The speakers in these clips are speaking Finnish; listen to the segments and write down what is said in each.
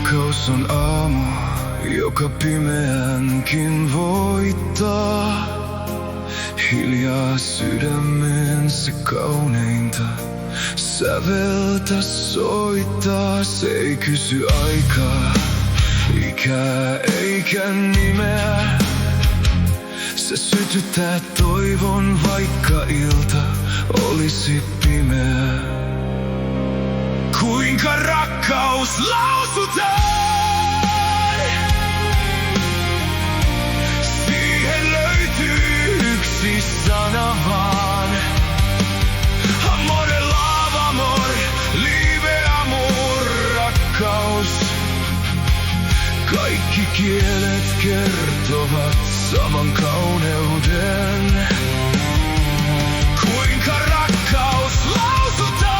Rakkaus on aamu, joka pimeänkin voittaa. Hiljaa sydämensä kauneinta säveltä soittaa. Se ei kysy aikaa, ikää eikä nimeä. Se sytyttää toivon, vaikka ilta olisi pimeä. Kuinka rakkaus lausutaan? Siihen löytyy yksi sana vaan. Amore, love, amor, liebe, amor, rakkaus. Kaikki kielet kertovat saman kauneuden. Kuinka rakkaus lausutaan?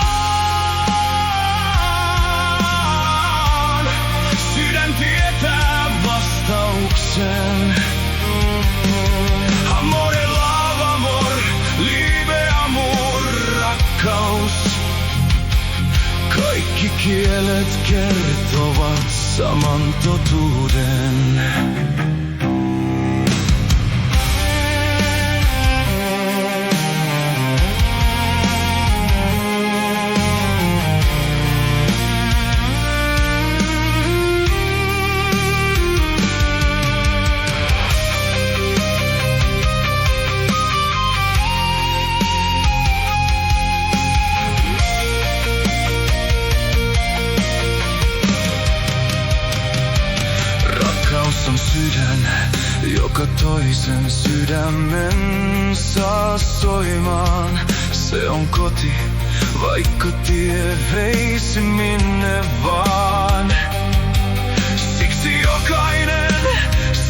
Sydän tietää vastauksen. Amore, love, amor, liebe, amor, rakkaus. Kaikki kielet kertovat saman totuuden. On sydän, joka toisen sydämen saa soimaan. Se on koti, vaikka tie veisi minne vaan. Siksi jokainen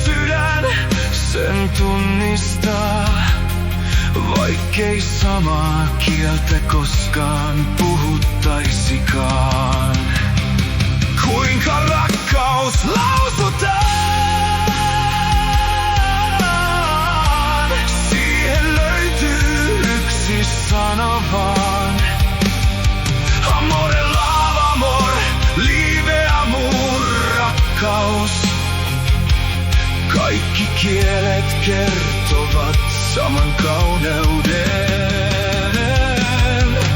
sydän sen tunnistaa, vaikkei samaa kieltä koskaan puhuttaisikaan. Kuinka rakkaus lausutaan? Sana vaan. Amore, love, amor, liebe, amor, rakkaus. Kaikki kielet kertovat saman kauneuden.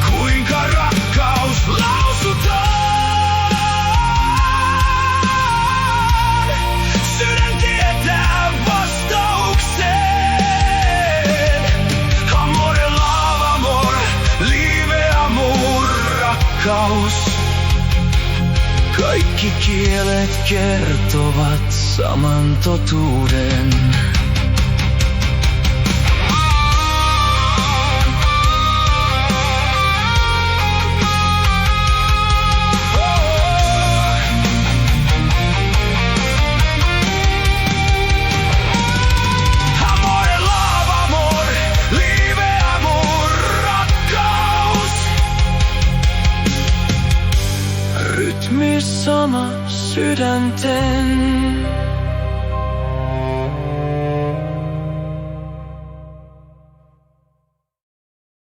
Kuinka rakkaus lausutaan? Sydän tietää vastauksen. Kaikki kielet kertovat saman totuuden. Rytmi sama sydänten.